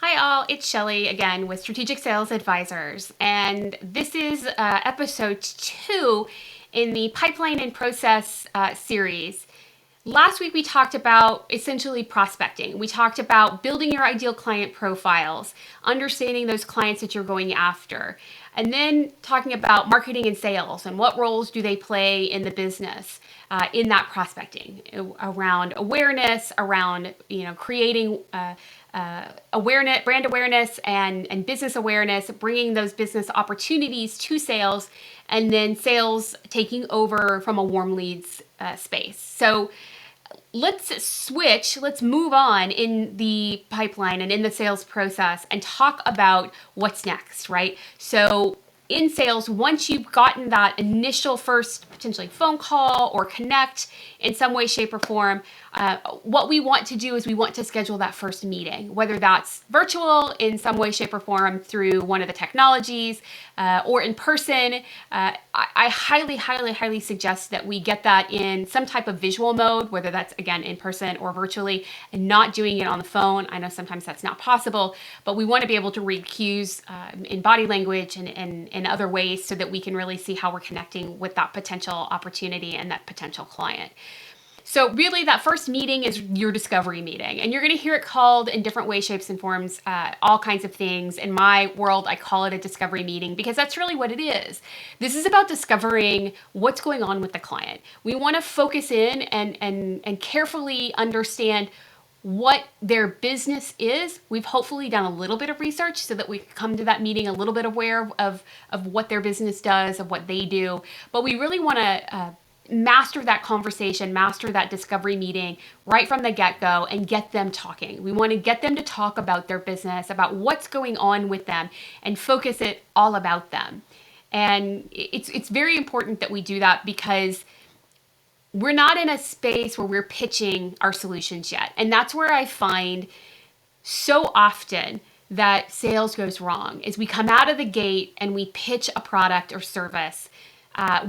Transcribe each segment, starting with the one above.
Hi all, it's Shelly again with Strategic Sales Advisors, and this is episode 2 in the Pipeline and Process series. Last week we talked about essentially prospecting. We talked about building your ideal client profiles, understanding those clients that you're going after, and then talking about marketing and sales and what roles do they play in the business in that prospecting, around awareness, around creating awareness, brand awareness, and business awareness, bringing those business opportunities to sales, and then sales taking over from a warm leads space. So let's move on in the pipeline and in the sales process and talk about what's next, right? So in sales, once you've gotten that initial first potentially phone call or connect in some way, shape, or form, what we want to do is we want to schedule that first meeting, whether that's virtual in some way, shape, or form through one of the technologies or in person. I highly suggest that we get that in some type of visual mode, whether that's, again, in person or virtually, and not doing it on the phone. I know sometimes that's not possible, but we want to be able to read cues in body language and in other ways so that we can really see how we're connecting with that potential opportunity and that potential client. So really that first meeting is your discovery meeting, and you're going to hear it called in different ways, shapes, and forms, all kinds of things. In my world, I call it a discovery meeting because that's really what it is. This is about discovering what's going on with the client. We want to focus in and carefully understand what their business is. We've hopefully done a little bit of research so that we come to that meeting a little bit aware of what their business does, of what they do. But we really want to master that conversation, master that discovery meeting right from the get-go and get them talking. We want to get them to talk about their business, about what's going on with them, and focus it all about them. And it's very important that we do that because we're not in a space where we're pitching our solutions yet. And that's where I find so often that sales goes wrong, is we come out of the gate and we pitch a product or service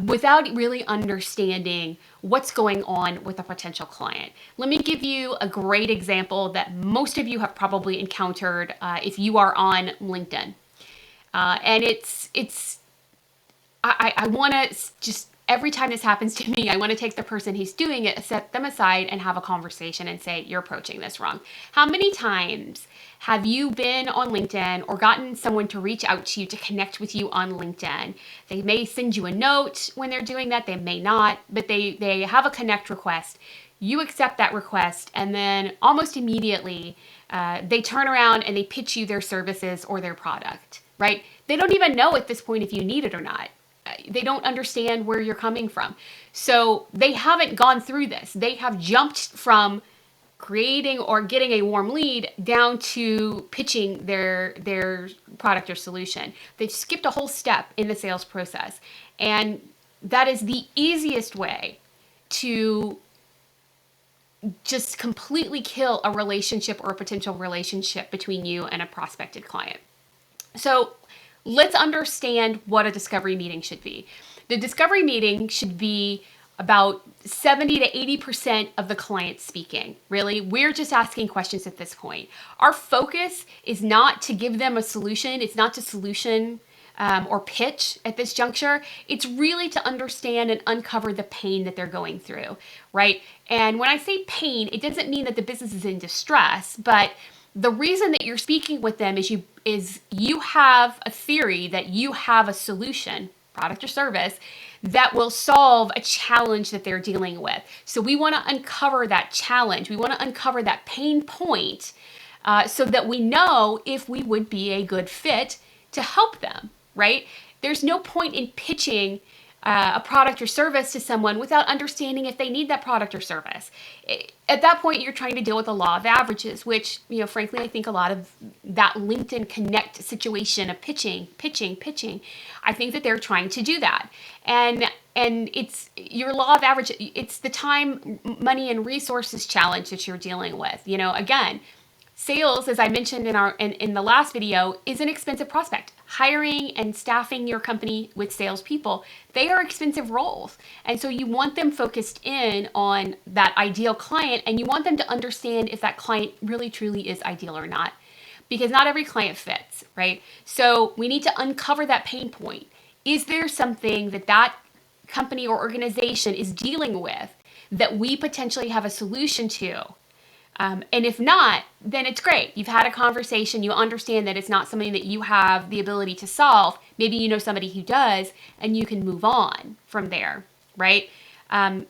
without really understanding what's going on with a potential client. Let me give you a great example that most of you have probably encountered if you are on LinkedIn. And I want to just, every time this happens to me, I want to take the person who's doing it, set them aside, and have a conversation and say, you're approaching this wrong. How many times have you been on LinkedIn or gotten someone to reach out to you to connect with you on LinkedIn? They may send you a note when they're doing that, they may not, but they have a connect request. You accept that request, and then almost immediately they turn around and they pitch you their services or their product, right? They don't even know at this point if you need it or not. They don't understand where you're coming from. So they haven't gone through this. They have jumped from creating or getting a warm lead down to pitching their product or solution. They've skipped a whole step in the sales process. And that is the easiest way to just completely kill a relationship or a potential relationship between you and a prospected client. So let's understand what a discovery meeting should be. The discovery meeting should be about 70 to 80% of the client speaking. Really, we're just asking questions at this point. Our focus is not to give them a solution. It's not to solution or pitch at this juncture. It's really to understand and uncover the pain that they're going through, right? And when I say pain, it doesn't mean that the business is in distress, but the reason that you're speaking with them is you have a theory that you have a solution, product or service, that will solve a challenge that they're dealing with. So we want to uncover that challenge. We want to uncover that pain point so that we know if we would be a good fit to help them, right? There's no point in pitching a product or service to someone without understanding if they need that product or service. At that point, you're trying to deal with the law of averages, which, frankly, I think a lot of that LinkedIn Connect situation of pitching, I think that they're trying to do that. And it's your law of average, it's the time, money, and resources challenge that you're dealing with. Again, sales, as I mentioned in the last video, is an expensive prospect. Hiring and staffing your company with salespeople, they are expensive roles. And so you want them focused in on that ideal client, and you want them to understand if that client really truly is ideal or not. because not every client fits, right? So we need to uncover that pain point. Is there something that that company or organization is dealing with that we potentially have a solution to? And if not, then it's great. You've had a conversation. You understand that it's not something that you have the ability to solve. Maybe you know somebody who does, and you can move on from there, right? And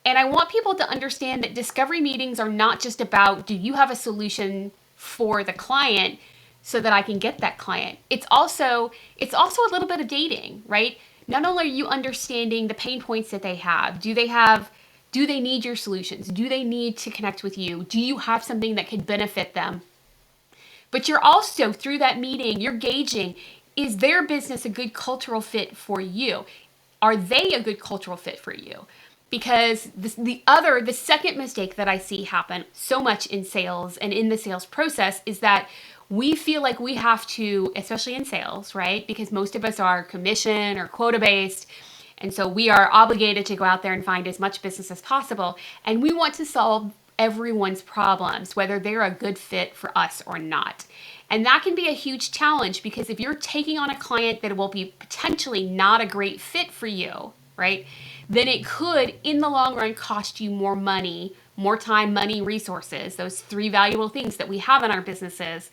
I want people to understand that discovery meetings are not just about, do you have a solution for the client so that I can get that client? It's also a little bit of dating, right? Not only are you understanding the pain points that they have, do they need your solutions? Do they need to connect with you? Do you have something that could benefit them? But you're also, through that meeting, you're gauging, is their business a good cultural fit for you? Are they a good cultural fit for you? Because the second mistake that I see happen so much in sales and in the sales process is that we feel like we have to, especially in sales, right? Because most of us are commission or quota based. And so we are obligated to go out there and find as much business as possible. And we want to solve everyone's problems, whether they're a good fit for us or not. And that can be a huge challenge, because if you're taking on a client that will be potentially not a great fit for you, right, then it could, in the long run, cost you more money, more time, money, resources, those three valuable things that we have in our businesses,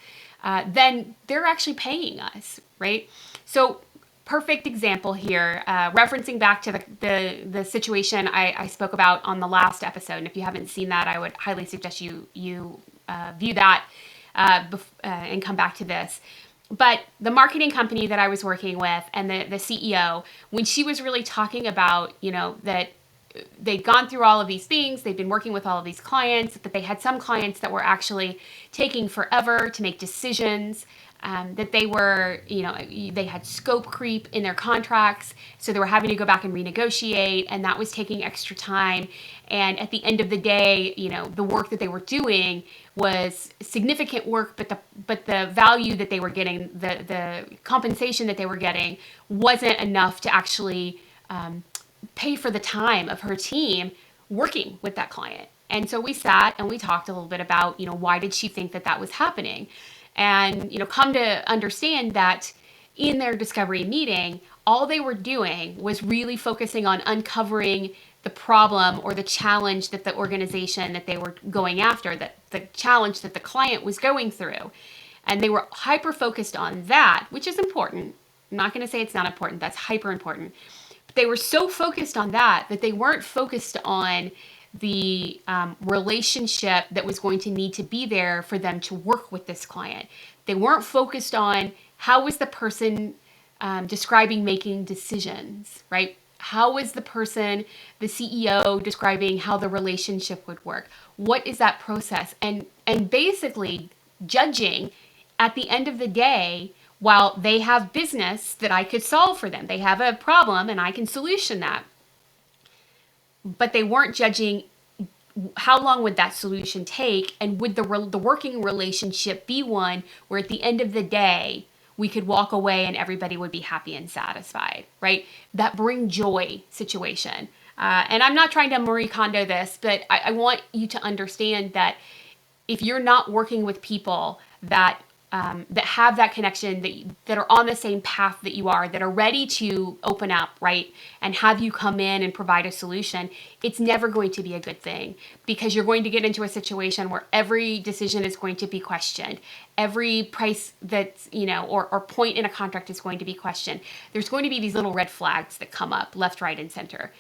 then they're actually paying us, right? So perfect example here, referencing back to the situation I spoke about on the last episode. And if you haven't seen that, I would highly suggest you view that and come back to this. But the marketing company that I was working with and the CEO, when she was really talking about, that they'd gone through all of these things, they'd been working with all of these clients, that they had some clients that were actually taking forever to make decisions, that they were, they had scope creep in their contracts, so they were having to go back and renegotiate, and that was taking extra time. And at the end of the day, the work that they were doing was significant work, but the value that they were getting, the compensation that they were getting, wasn't enough to actually pay for the time of her team working with that client. And so we sat and we talked a little bit about, why did she think that was happening? And, come to understand that in their discovery meeting, all they were doing was really focusing on uncovering the problem or the challenge that the organization that they were going after, that the challenge that the client was going through. And they were hyper focused on that, which is important. I'm not going to say it's not important. That's hyper important. But they were so focused on that they weren't focused on the relationship that was going to need to be there for them to work with this client. They weren't focused on how was the person describing making decisions, right? How was the person, the CEO, describing how the relationship would work? What is that process? And basically judging at the end of the day, while they have business that I could solve for them, they have a problem and I can solution that. But they weren't judging how long would that solution take, and would the working relationship be one where at the end of the day we could walk away and everybody would be happy and satisfied, right? That bring joy situation. And I'm not trying to Marie Kondo this, but I want you to understand that if you're not working with people that have that connection, that are on the same path that you are, that are ready to open up, right, and have you come in and provide a solution, it's never going to be a good thing, because you're going to get into a situation where every decision is going to be questioned. Every price that's, or point in a contract is going to be questioned. There's going to be these little red flags that come up left, right, and center.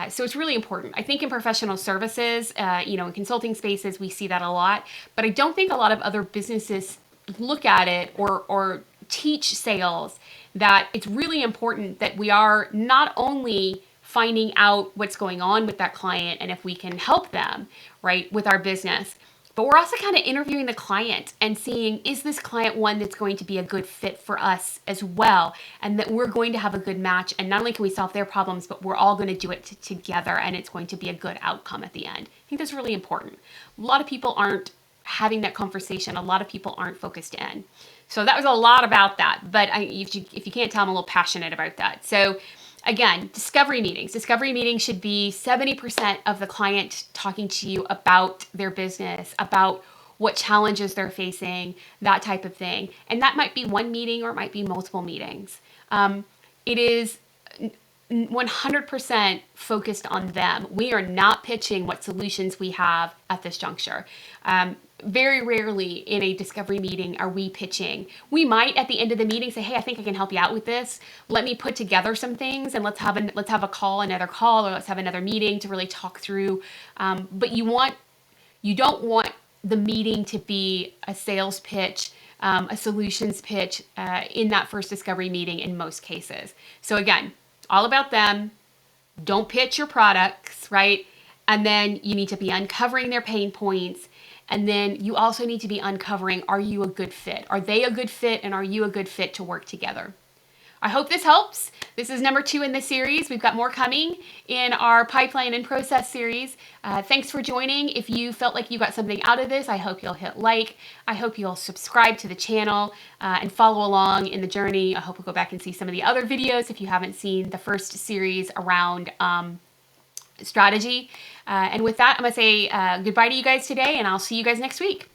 So it's really important. I think in professional services, in consulting spaces, we see that a lot, but I don't think a lot of other businesses look at it or teach sales that it's really important that we are not only finding out what's going on with that client and if we can help them, right, with our business, but we're also kind of interviewing the client and seeing, is this client one that's going to be a good fit for us as well, and that we're going to have a good match, and not only can we solve their problems, but we're all going to do it together, and it's going to be a good outcome at the end. I think that's really important. A lot of people aren't having that conversation. A lot of people aren't focused in. So that was a lot about that. But if you can't tell, I'm a little passionate about that. So again, discovery meetings. Discovery meetings should be 70% of the client talking to you about their business, about what challenges they're facing, that type of thing. And that might be one meeting or it might be multiple meetings. It is 100% focused on them. We are not pitching what solutions we have at this juncture. Very rarely in a discovery meeting are we pitching. We might at the end of the meeting say, hey, I think I can help you out with this. Let me put together some things and let's have a call, another call, or let's have another meeting to really talk through. But you don't want the meeting to be a sales pitch, a solutions pitch in that first discovery meeting in most cases. So again, all about them. Don't pitch your products, right? And then you need to be uncovering their pain points. And then you also need to be uncovering, are you a good fit? Are they a good fit? And are you a good fit to work together? I hope this helps. This is number 2 in the series. We've got more coming in our pipeline and process series. Thanks for joining. If you felt like you got something out of this, I hope you'll hit like. I hope you'll subscribe to the channel and follow along in the journey. I hope you'll go back and see some of the other videos if you haven't seen the first series around strategy. And with that, I'm going to say goodbye to you guys today, and I'll see you guys next week.